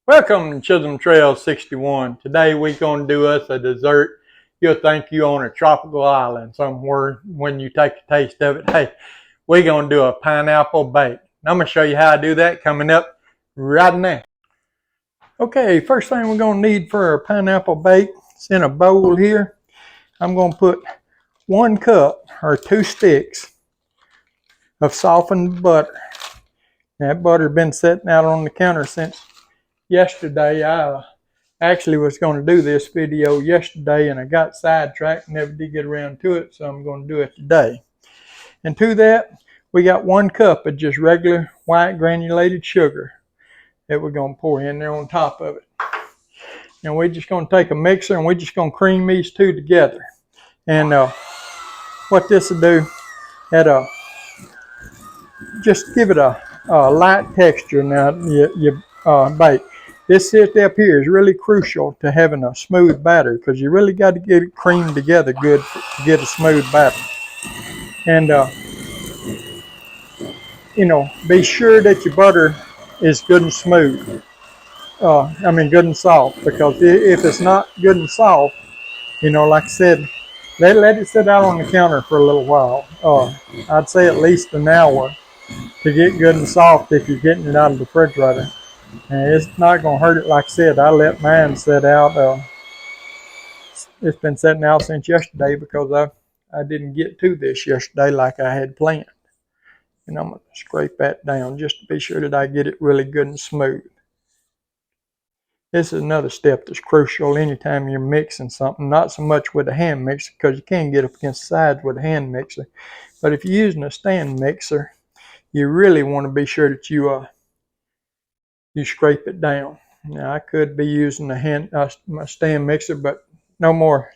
Welcome to Chisholm Trail 61. Today we're going to do us a dessert you'll think you're on a tropical island somewhere when you take a taste of it. Hey, we're going to do a pineapple bake. I'm going to show you how I do that coming up right now. Okay, first thing we're going to need for our pineapple bake is in a bowl here. I'm going to put 1 cup or 2 sticks of softened butter. That butter's been sitting out on the counter since yesterday. I actually was going to do this video yesterday and I got sidetracked and never did get around to it, so I'm going to do it today. And to that, we got 1 cup of just regular white granulated sugar that we're going to pour in there on top of it. And we're just going to take a mixer and we're just going to cream these two together. And what this will do, it'll just give it a light texture now you bake. This step here is really crucial to having a smooth batter because you really got to get it creamed together good to get a smooth batter. And be sure that your butter is good and smooth. Good and soft, because if it's not good and soft, like I said, let it sit out on the counter for a little while. I'd say at least an hour to get good and soft if you're getting it out of the refrigerator. And it's not going to hurt it. Like I said, I let mine sit out. It's been sitting out since yesterday because I didn't get to this yesterday like I had planned. And I'm going to scrape that down just to be sure that I get it really good and smooth. This is another step that's crucial anytime you're mixing something. Not so much with a hand mixer because you can get up against the sides with a hand mixer. But if you're using a stand mixer, you really want to be sure that you scrape it down. Now I could be using a stand mixer, but no more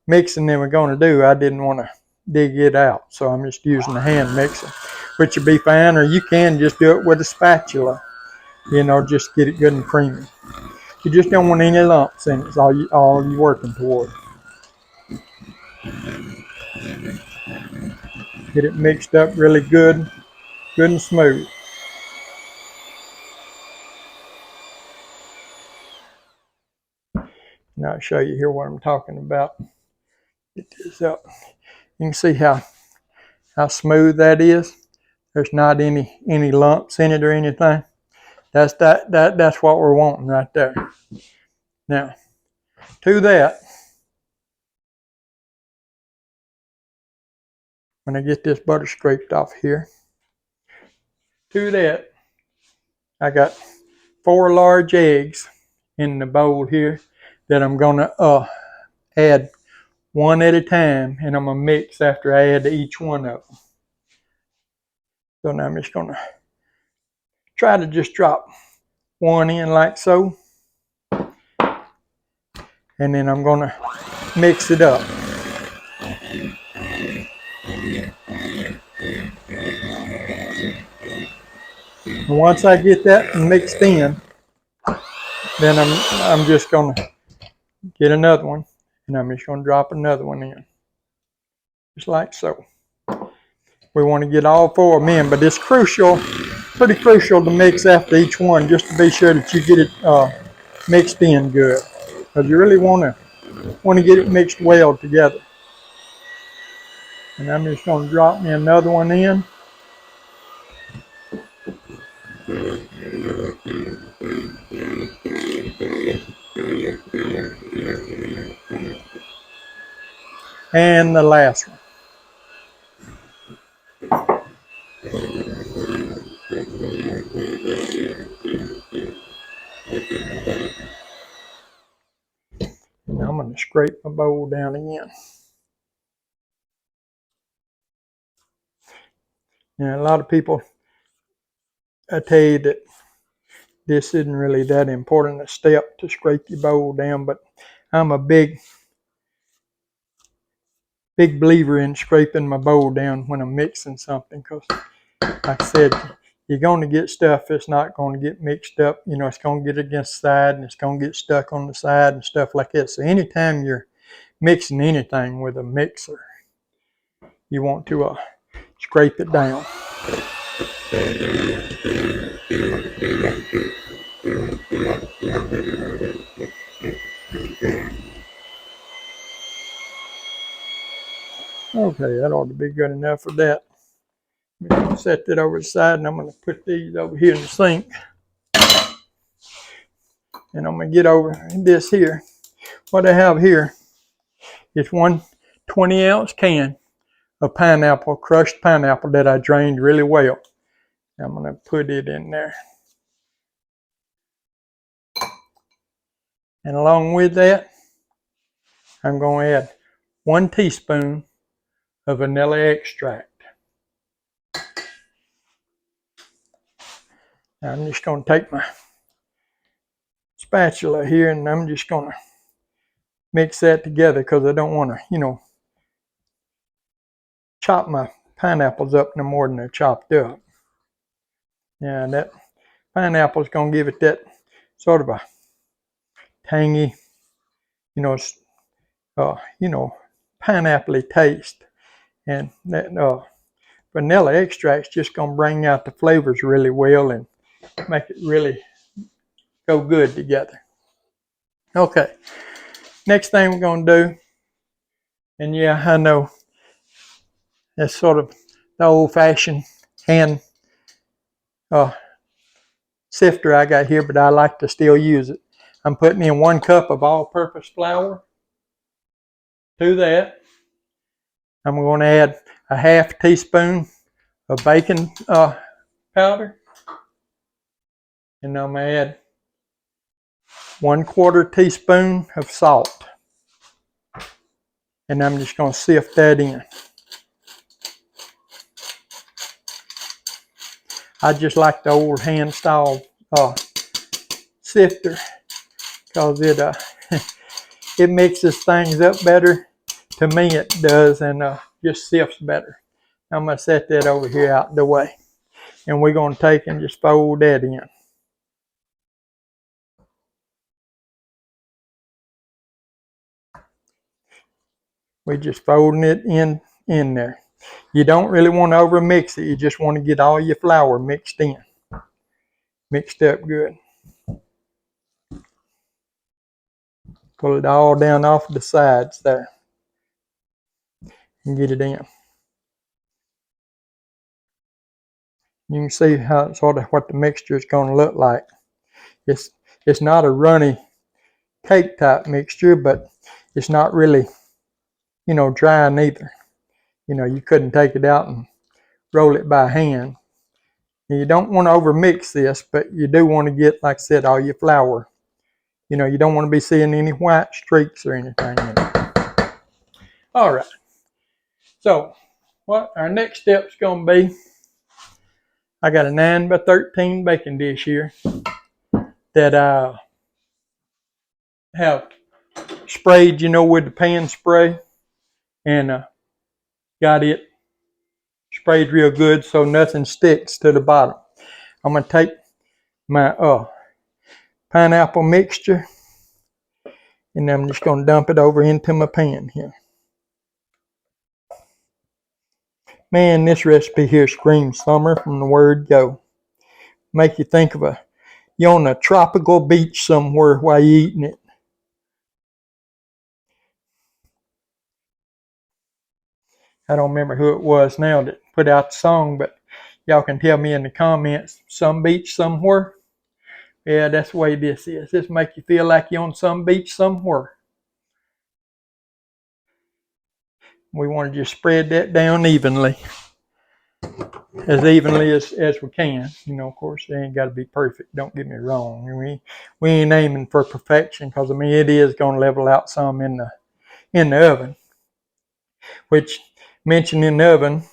mixing than we're going to do. I didn't want to dig it out, so I'm just using a hand mixer, which would be fine, or you can just do it with a spatula. Just get it good and creamy. You just don't want any lumps in it. It's all you're working toward. Get it mixed up really good and smooth. Now I'll show you here what I'm talking about. Get this up. You can see how smooth that is. There's not any lumps in it or anything. That's what we're wanting right there. Now, to that, when I get this butter scraped off here, to that, I got 4 large eggs in the bowl here that I'm gonna add one at a time, and I'm gonna mix after I add each one of them. So now I'm just gonna try to just drop one in like so, and then I'm gonna mix it up. And once I get that mixed in, then I'm just gonna get another one, and I'm just gonna drop another one in, just like so. We want to get all 4 of them in, but it's pretty crucial to mix after each one, just to be sure that you get it mixed in good, because you really want to get it mixed well together. And I'm just going to drop me another one in. And the last one. Now I'm going to scrape my bowl down again. Now a lot of people, I tell you that this isn't really that important a step to scrape your bowl down, but I'm a big believer in scraping my bowl down when I'm mixing something, because like I said, you're going to get stuff that's not going to get mixed up. It's going to get against the side and it's going to get stuck on the side and stuff like that. So anytime you're mixing anything with a mixer, you want to scrape it down. Okay, that ought to be good enough for that. I'm going to set that over the side, and I'm going to put these over here in the sink. And I'm going to get over this here. What I have here is one 20-ounce can of pineapple, crushed pineapple that I drained really well. I'm going to put it in there. And along with that, I'm going to add 1 teaspoon of vanilla extract. Now I'm just going to take my spatula here, and I'm just going to mix that together because I don't want to, chop my pineapples up no more than they're chopped up. Yeah, that pineapple is going to give it that sort of a tangy, pineapple-y taste. And that vanilla extract is just going to bring out the flavors really well and make it really go good together. Okay, next thing we're going to do, and yeah, I know that's sort of the old-fashioned hand sifter I got here, but I like to still use it. I'm putting in 1 cup of all-purpose flour. To that, I'm going to add a half teaspoon of baking powder, and I'm going to add 1/4 teaspoon of salt, and I'm just going to sift that in. I just like the old hand style sifter because it mixes things up better. To me it does, and just sifts better. I'm going to set that over here out the way, and we're going to take and just fold that in. We're just folding it in there. You don't really want to over mix it. You just want to get all your flour mixed up good. Pull it all down off the sides there and get it in. You can see how sort of what the mixture is going to look like. It's not a runny cake type mixture, but it's not really, dry neither. You couldn't take it out and roll it by hand. And you don't want to over mix this, but you do want to get, like I said, all your flour. You don't want to be seeing any white streaks or anything in it. All right. So what our next step is going to be, I got a 9 by 13 baking dish here that I have sprayed, with the pan spray, and got it sprayed real good so nothing sticks to the bottom. I'm going to take my pineapple mixture, and I'm just going to dump it over into my pan here. Man, this recipe here screams summer from the word go. Make you think of you're on a tropical beach somewhere while you're eating it. I don't remember who it was now that put out the song, but y'all can tell me in the comments, some beach somewhere. Yeah, that's the way this is. This make you feel like you're on some beach somewhere. We want to just spread that down evenly. As evenly as we can. Of course, it ain't got to be perfect. Don't get me wrong. We ain't aiming for perfection because, it is going to level out some in the oven. Which, mentioned in the oven,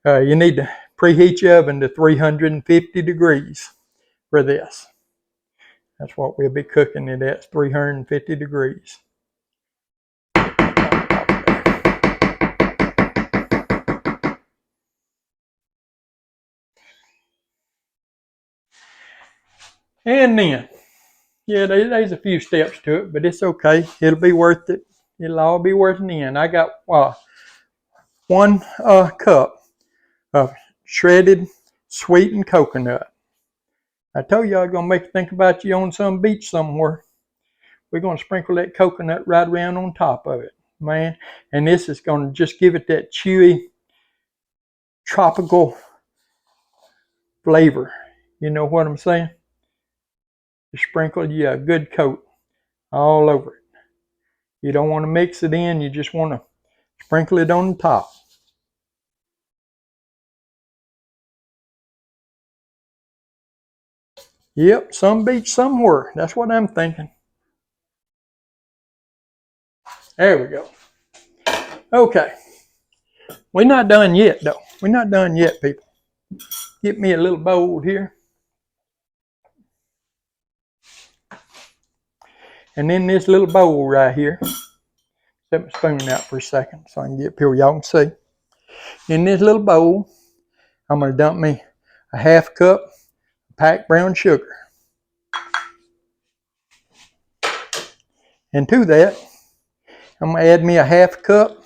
you need to preheat your oven to 350 degrees for this. That's what we'll be cooking it at, 350 degrees. And then, yeah, there's a few steps to it, but it's okay. It'll be worth it. It'll all be worth it in the end. I got 1 cup of shredded sweetened coconut. I told you I was going to make you think about you on some beach somewhere. We're going to sprinkle that coconut right around on top of it, man. And this is going to just give it that chewy, tropical flavor. You know what I'm saying? Just sprinkle you a good coat all over it. You don't want to mix it in. You just want to sprinkle it on the top. Yep, some beach somewhere. That's what I'm thinking. There we go. Okay. We're not done yet, though. We're not done yet, people. Get me a little bowl here. And in this little bowl right here, set my spoon out for a second so I can get up here where y'all can see. In this little bowl, I'm going to dump me a half cup of packed brown sugar. And to that, I'm going to add me a half cup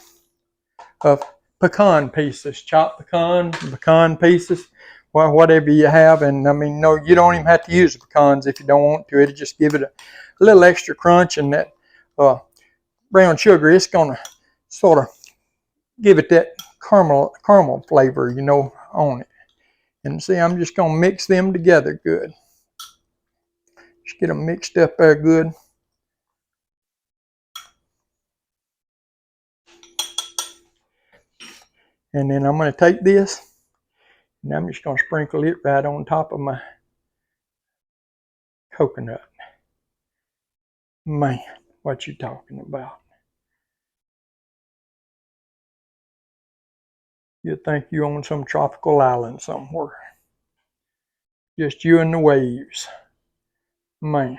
of pecan pieces, chopped pecan pieces, well, whatever you have. And I mean, no, you don't even have to use the pecans if you don't want to. It'll just give it a little extra crunch, and that brown sugar, it's going to sort of give it that caramel flavor, you know, on it. And see, I'm just going to mix them together good. Just get them mixed up there good. And then I'm going to take this, and I'm just going to sprinkle it right on top of my coconut. Man, what you talking about? You'd think you're on some tropical island somewhere. Just you and the waves. Man,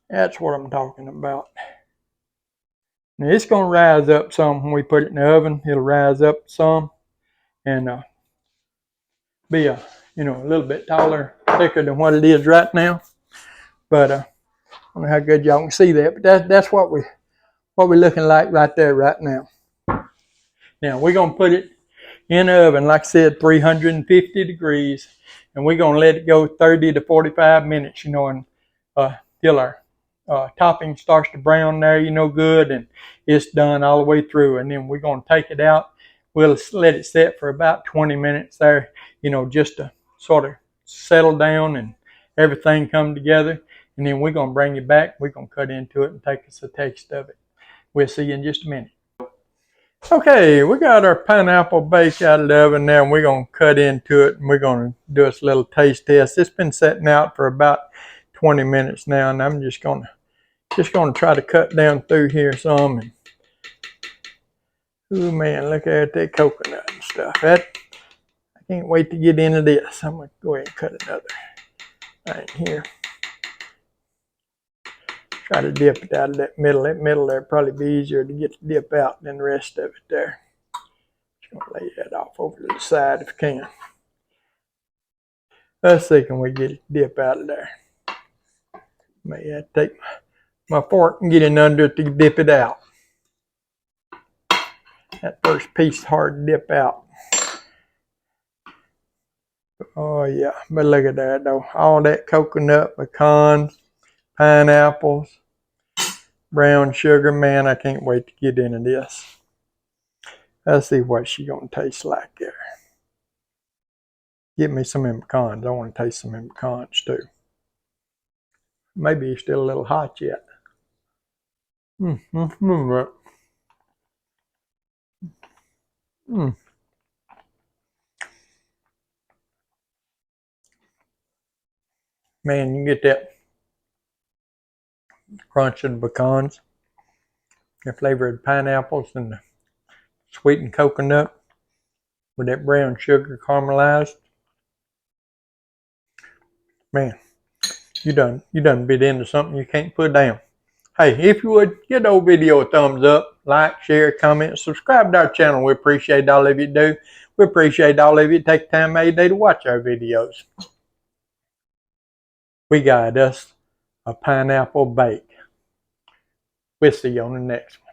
that's what I'm talking about. Now it's going to rise up some when we put it in the oven. It'll rise up some and be a little bit taller, thicker than what it is right now. But I don't know how good y'all can see that. But that's what we're looking like right there right now. Now we're going to put it in the oven, like I said, 350 degrees, and we're going to let it go 30 to 45 minutes, and till our topping starts to brown there, good, and it's done all the way through. And then we're going to take it out. We'll let it set for about 20 minutes there, just to sort of settle down and everything come together. And then we're going to bring it back. We're going to cut into it and take us a taste of it. We'll see you in just a minute. Okay, we got our pineapple bake out of the oven now, and we're going to cut into it, and we're going to do us a little taste test. It's been sitting out for about 20 minutes now, and I'm just going to try to cut down through here some. And, ooh, man, look at that coconut and stuff. I can't wait to get into this. I'm going to go ahead and cut another right here. Try to dip it out of that middle. That middle there probably be easier to get the dip out than the rest of it there. Just going to lay that off over to the side if I can. Let's see, can we get it dip out of there? May have to take my fork and get in under it to dip it out. That first piece is hard to dip out. Oh yeah, but look at that though. All that coconut, pecans, pineapples, brown sugar. Man, I can't wait to get into this. Let's see what she's going to taste like there. Get me some pecans. I want to taste some pecans too. Maybe it's still a little hot yet. Man, you get that crunch of the pecans, the flavored pineapples, and the sweetened coconut with that brown sugar caramelized. Man, you done bit into something you can't put down. Hey, if you would, give the old video a thumbs up, like, share, comment, subscribe to our channel. We appreciate all of you do. We appreciate all of you take time out of your day to watch our videos. We got us a pineapple bake. We'll see you on the next one.